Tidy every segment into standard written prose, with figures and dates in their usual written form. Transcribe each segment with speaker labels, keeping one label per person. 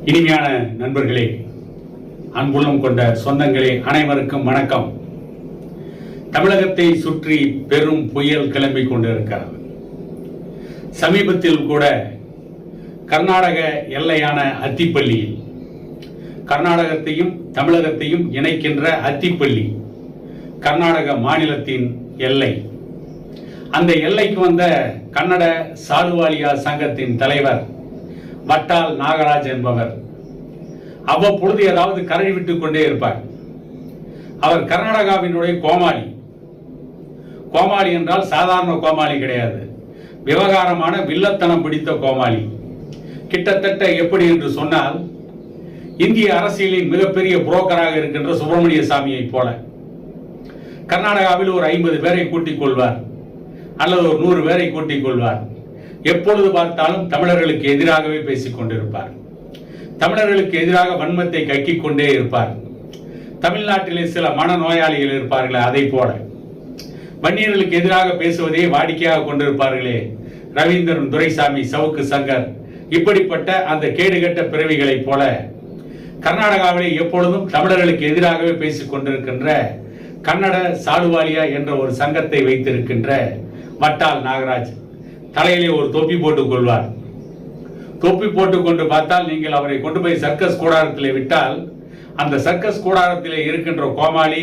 Speaker 1: இனிமையான நண்பர்களே, அன்புள்ளம் கொண்ட சொந்தங்களே, அனைவருக்கும் வணக்கம். தமிழகத்தை சுற்றி பெரும் புயல் கிளம்பிக் கொண்டிருக்கிறது. சமீபத்தில் கூட கர்நாடக எல்லையான அத்திப்பள்ளியில், கர்நாடகத்தையும் தமிழகத்தையும் இணைக்கின்ற அத்திப்பள்ளி கர்நாடக மாநிலத்தின் எல்லை. அந்த எல்லைக்கு வந்த கன்னட சாலுவாலியா சங்கத்தின் தலைவர் வட்டால் நாகராஜ் என்பவர் அவ்வப்பொழுது ஏதாவது கரை விட்டுக் கொண்டே இருப்பார். அவர் கர்நாடகாவினுடைய கோமாளி. கோமாளி என்றால் சாதாரண கோமாளி கிடையாது, விவகாரமான வில்லத்தனம் பிடித்த கோமாளி. கிட்டத்தட்ட எப்படி என்று சொன்னால், இந்திய அரசியலின் மிகப்பெரிய புரோக்கராக இருக்கின்ற சுப்பிரமணிய சாமியை போல கர்நாடகாவில் ஒரு 50 பேரை கூட்டிக் கொள்வார், அல்லது ஒரு 100 பேரை கூட்டிக் கொள்வார். எப்பொழுது பார்த்தாலும் தமிழர்களுக்கு எதிராகவே பேசிக் கொண்டிருப்பார். தமிழர்களுக்கு எதிராக வன்மத்தை கக்கிக் கொண்டே இருப்பார். தமிழ்நாட்டிலே சில மனநோயாளிகள் இருப்பார்களே, அதை போல வன்னியர்களுக்கு எதிராக பேசுவதை வாடிக்கையாக கொண்டிருப்பார்களே, ரவீந்திரன், துரைசாமி, சவுக்கு சங்கர், இப்படிப்பட்ட அந்த கேடுகட்ட பிறவிகளைப் போல கர்நாடகாவிலே எப்பொழுதும் தமிழர்களுக்கு எதிராகவே பேசிக் கொண்டிருக்கின்ற கன்னட சாலுவாலியா என்ற ஒரு சங்கத்தை வைத்திருக்கின்ற வட்டால் நாகராஜ் தலையிலே ஒரு தொப்பி போட்டுக் கொள்வார். தொப்பி போட்டுக்கொண்டு பார்த்தால், நீங்கள் அவரை கொண்டு போய் சர்க்கஸ் கூடாரத்திலே விட்டால், அந்த சர்க்கஸ் கூடாரத்திலே இருக்கின்ற கோமாளி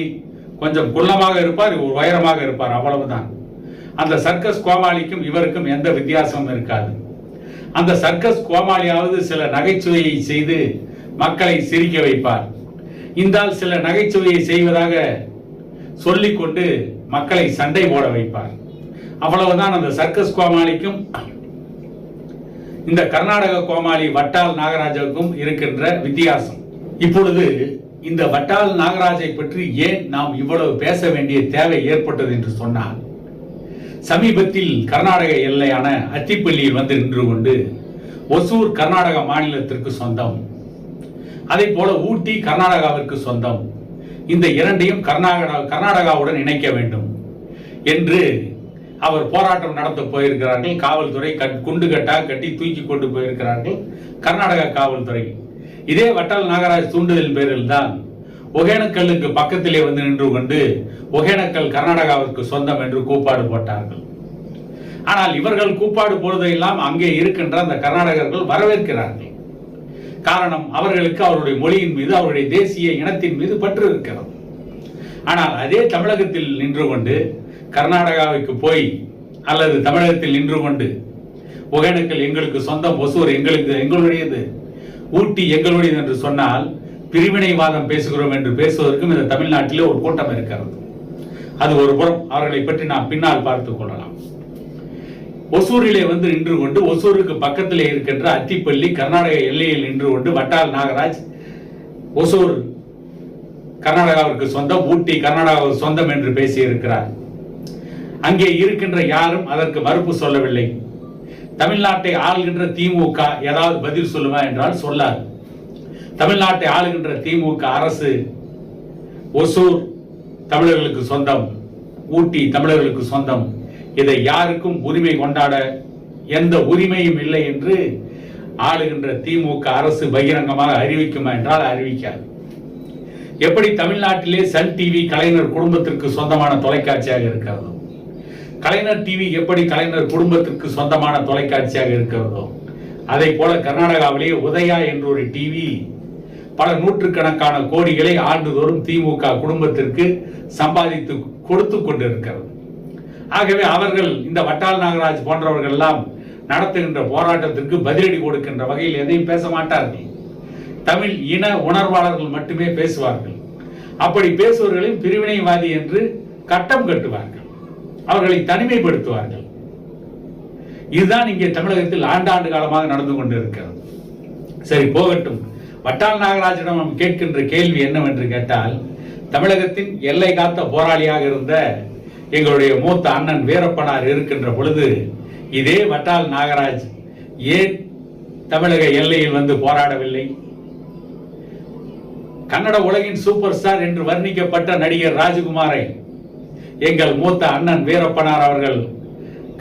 Speaker 1: கொஞ்சம் குள்ளமாக இருப்பார், உயரமாக இருப்பார், அவ்வளவுதான். அந்த சர்க்கஸ் கோமாளிக்கும் இவருக்கும் எந்த வித்தியாசமும் இருக்காது. அந்த சர்க்கஸ் கோமாளியாவது சில நகைச்சுவையை செய்து மக்களை சிரிக்க வைப்பார். இந்த சில நகைச்சுவையை செய்வதாக சொல்லிக்கொண்டு மக்களை சண்டை போட வைப்பார். அவ்வளவுதான் அந்த சர்க்கஸ் கோமாளிக்கும் இந்த கர்நாடக கோமாளி வட்டால் நாகராஜுக்கும் இருக்கின்ற வித்தியாசம். இப்பொழுது இந்த வட்டால் நாகராஜை பற்றி ஏன் நாம் இவ்வளவு பேச வேண்டிய தேவை ஏற்பட்டது என்று சொன்னால், சமீபத்தில் கர்நாடக எல்லையான அத்திப்பள்ளியில் வந்து நின்று கொண்டு ஒசூர் கர்நாடக மாநிலத்திற்கு சொந்தம், அதே போல ஊட்டி கர்நாடகாவிற்கு சொந்தம், இந்த இரண்டையும் கர்நாடகாவுடன் இணைக்க வேண்டும் என்று அவர் போராட்டம் நடத்த போயிருக்கிறார்கள். காவல்துறை குண்டு கட்டி தூக்கி கொண்டு போயிருக்கிறார்கள் கர்நாடக காவல்துறை. இதே வட்டால் நாகராஜ் தூண்டுதல் பேரில் தான் ஒகேனக்கல்லுக்கு பக்கத்திலே வந்து நின்று கொண்டு ஒகேனக்கல் கர்நாடகாவிற்கு சொந்தம் என்று கூப்பாடு போட்டார்கள். ஆனால் இவர்கள் கூப்பாடு போடுவதெல்லாம் அங்கே இருக்கின்ற அந்த கர்நாடகர்கள் வரவேற்கிறார்கள். காரணம், அவர்களுக்கு அவருடைய மொழியின் மீது, அவருடைய தேசிய இனத்தின் மீது பற்று இருக்கிறது. ஆனால் அதே தமிழகத்தில் நின்று கொண்டு கர்நாடகாவுக்கு போய், அல்லது தமிழகத்தில் நின்று கொண்டு ஒகேனக்கல் எங்களுக்கு சொந்தம், ஒசூர் எங்களுடையது, ஊட்டி எங்களுடையது என்று சொன்னால் பிரிவினைவாதம் பேசுகிறோம் என்று பேசுவதற்கும் இந்த தமிழ்நாட்டிலே ஒரு கூட்டம் இருக்கிறது. அது ஒரு புறம். அவர்களை பற்றி நாம் பின்னால் பார்த்துக் கொள்ளலாம். ஒசூரிலே வந்து நின்று கொண்டு ஒசூருக்கு பக்கத்திலே இருக்கின்ற அத்திப்பள்ளி கர்நாடக எல்லையில் நின்று கொண்டு வட்டால் நாகராஜ் ஒசூர் கர்நாடகாவிற்கு சொந்தம், ஊட்டி கர்நாடகாவுக்கு சொந்தம் என்று பேசியிருக்கிறார். அங்கே இருக்கின்ற யாரும் அதற்கு மறுப்பு சொல்லவில்லை. தமிழ்நாட்டை ஆளுகின்ற திமுக ஏதாவது பதில் சொல்லுமா என்றால் சொல்லாது. தமிழ்நாட்டை ஆளுகின்ற திமுக அரசு ஒசூர் தமிழர்களுக்கு சொந்தம், ஊட்டி தமிழர்களுக்கு சொந்தம், இதை யாருக்கும் உரிமை கொண்டாட எந்த உரிமையும் இல்லை என்று ஆளுகின்ற திமுக அரசு பகிரங்கமாக அறிவிக்குமா என்றால் அறிவிக்காது. எப்படி தமிழ்நாட்டிலே சன் டிவி கலைஞர் குடும்பத்திற்கு சொந்தமான தொலைக்காட்சியாக இருக்கிறதோ, கலைஞர் டிவி எப்படி கலைஞர் குடும்பத்திற்கு சொந்தமான தொலைக்காட்சியாக இருக்கிறதோ, அதை போல கர்நாடகாவிலே உதயா என்ற ஒரு டிவி பல நூற்றுக்கணக்கான கோடிகளை ஆண்டுதோறும் திமுக குடும்பத்திற்கு சம்பாதித்து கொடுத்து கொண்டிருக்கிறது. ஆகவே அவர்கள் இந்த வட்டால் நாகராஜ் போன்றவர்கள் எல்லாம் நடத்துகின்ற போராட்டத்திற்கு பதிலடி கொடுக்கின்ற வகையில் எதையும் பேச மாட்டார்கள். தமிழ் இன உணர்வாளர்கள் மட்டுமே பேசுவார்கள். அப்படி பேசுவவர்களையும் பிரிவினைவாதி என்று கட்டம் கட்டுவார்கள், அவர்களை தனிமைப்படுத்துவார்கள். இதுதான் இங்கே தமிழகத்தில் ஆண்டாண்டு காலமாக நடந்து கொண்டிருக்கிறது. சரி, போகட்டும். வட்டால் நாகராஜிடம் நாம் கேட்கின்ற கேள்வி என்னவென்று கேட்டால், தமிழகத்தின் எல்லை காத்த போராளியாக இருந்த எங்களுடைய மூத்த அண்ணன் வீரப்பனார் இருக்கின்ற பொழுது இதே வட்டால் நாகராஜ் ஏன் தமிழக எல்லையில் வந்து போராடவில்லை? கன்னட உலகின் சூப்பர் ஸ்டார் என்று வர்ணிக்கப்பட்ட நடிகர் ராஜகுமாரை எங்கள் மூத்த அண்ணன் வீரப்பனார் அவர்கள்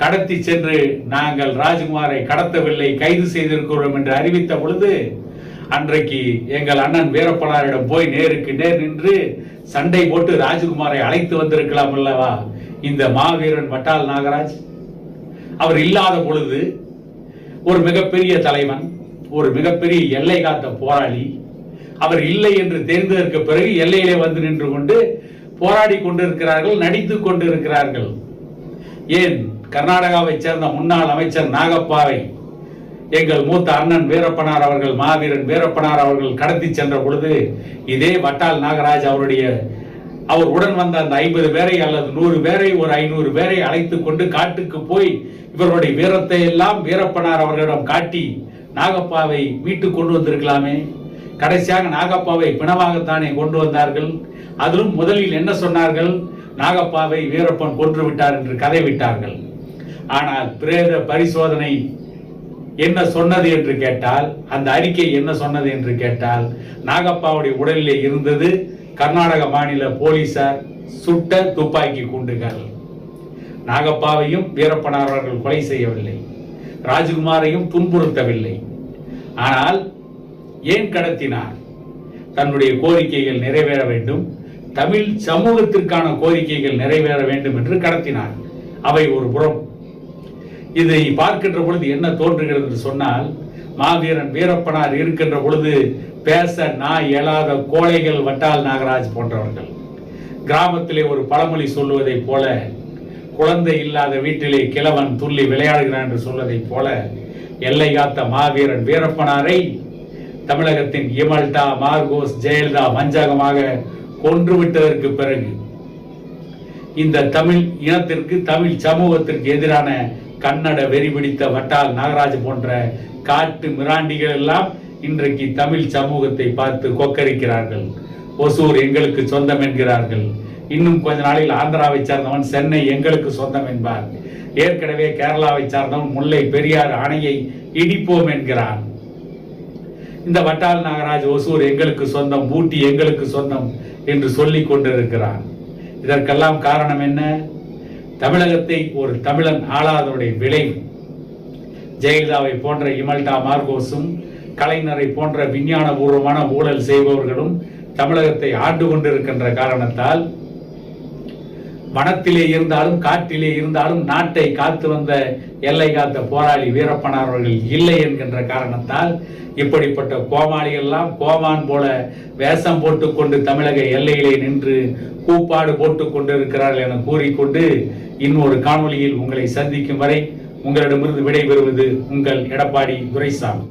Speaker 1: கடத்தி சென்று நாங்கள் ராஜகுமாரை கடத்தவில்லை, கைது செய்திருக்கிறோம் என்று அறிவித்த பொழுது அன்றைக்கு எங்கள் அண்ணன் வீரப்பனாரிடம் போய் நேருக்கு நேர் நின்று சண்டை போட்டு ராஜகுமாரை அழைத்து வந்திருக்கலாம் அல்லவா இந்த மாவீரன் வட்டால் நாகராஜ். அவர் இல்லாத பொழுது ஒரு மிகப்பெரிய தலைவன், ஒரு மிகப்பெரிய எல்லை காத்த போராளி, அவர் இல்லை என்று தெரிந்ததற்கு பிறகு எல்லையிலே வந்து நின்று கொண்டு போராடி கொண்டிருக்கிறார்கள், நடித்துக் கொண்டிருக்கிறார்கள். ஏன் கர்நாடகாவை சேர்ந்த முன்னாள் அமைச்சர் நாகப்பாவை எங்கள் மூத்த அண்ணன் வீரப்பனார் அவர்கள், மாவீரன் வீரப்பனார் அவர்கள் கடத்தி சென்ற பொழுது இதே வட்டால் நாகராஜ் அவர் உடன் வந்த அந்த 50 பேரை அல்லது 100 பேரை, ஒரு 500 பேரை அழைத்துக் கொண்டு காட்டுக்கு போய் இவர்களுடைய வீரத்தை எல்லாம் வீரப்பனார் அவர்களிடம் காட்டி நாகப்பாவை மீட்டுக் கொண்டு வந்திருக்கலாமே. கடைசியாக நாகப்பாவை பிணமாகத்தானே கொண்டு வந்தார்கள். அதிலும் முதலில் என்ன சொன்னார்கள்? நாகப்பாவை வீரப்பன் கொன்று விட்டார் என்று கதை விட்டார்கள். ஆனால் பிரேத பரிசோதனை என்ன சொன்னது என்று கேட்டால், அந்த அறிக்கை என்ன சொன்னது என்று கேட்டால், நாகப்பாவுடைய உடலிலே இருந்தது கர்நாடக மாநில போலீசார் சுட்ட துப்பாக்கி குண்டுகள். நாகப்பாவையும் வீரப்பனார் அவர்கள் கொலை செய்யவில்லை, ராஜகுமாரையும் துன்புறுத்தவில்லை. ஆனால் ஏன் கடத்தினார்? தன்னுடைய கோரிக்கைகள் நிறைவேற வேண்டும், தமிழ் சமூகத்திற்கான கோரிக்கைகள் நிறைவேற வேண்டும் என்று கடத்தினார். அவை ஒரு புறம். இதை பார்க்கின்ற பொழுது என்ன தோன்றுகிறது என்று சொன்னால், மாவீரன் வீரப்பனார் இருக்கின்ற பொழுது பேச நான் இயலாத கோழைகள் வட்டால் நாகராஜ் போன்றவர்கள். கிராமத்திலே ஒரு பழமொழி சொல்லுவதை போல, குழந்தை இல்லாத வீட்டிலே கிழவன் துள்ளி விளையாடுகிறான் என்று சொல்வதை போல, எல்லை காத்த மாவீரன் வீரப்பனாரை தமிழகத்தின் இமல்டா, மார்கோஸ், ஜெயலலிதா வஞ்சகமாக கொன்றுவிட்டதற்கு பிறகு இந்த தமிழ் இனத்திற்கு, தமிழ் சமூகத்திற்கு எதிரான கன்னட வெறி பிடித்த வட்டால் நாகராஜ் போன்ற காட்டு மிராண்டிகள் எல்லாம் இன்றைக்கு தமிழ் சமூகத்தை பார்த்து கொக்கரிக்கிறார்கள். ஒசூர் எங்களுக்கு சொந்தம் என்கிறார்கள். இன்னும் கொஞ்ச நாளில் ஆந்திராவை சார்ந்தவன் சென்னை எங்களுக்கு சொந்தம் என்பார். ஏற்கனவே கேரளாவை சார்ந்தவன் முல்லை பெரியார் அணையை இடிப்போம் என்கிறான். இந்த வட்டால் நாகராஜ் ஒசூர் எங்களுக்கு சொந்தம், ஊட்டி எங்களுக்கு சொந்தம் என்று சொல்லிக் கொண்டிருக்கிறான். இதற்கெல்லாம் காரணம் என்ன? தமிழகத்தை ஒரு தமிழன் ஆளாதவருடைய விளைவு. ஜெயலலிதாவை போன்ற இமல்டா, மார்கோஸும் கலைஞரை போன்ற விஞ்ஞான பூர்வமான ஊழல் செய்பவர்களும் தமிழகத்தை ஆண்டு கொண்டிருக்கின்ற காரணத்தால், வனத்திலே இருந்தாலும் காட்டிலே இருந்தாலும் நாட்டை காத்து வந்த எல்லை காத்த போராளி வீரப்பனார் அவர்கள் இல்லை என்கின்ற காரணத்தால் இப்படிப்பட்ட கோமாளிகள் எல்லாம் கோமான் போல வேஷம் போட்டுக்கொண்டு தமிழக எல்லையிலே நின்று கூப்பாடு போட்டுக் கொண்டிருக்கிறார்கள் என கூறிக்கொண்டு இன்னொரு காணொலியில் உங்களை சந்திக்கும் வரை உங்களிடமிருந்து விடைபெறுவது உங்கள் எடப்பாடி துரைசாமி.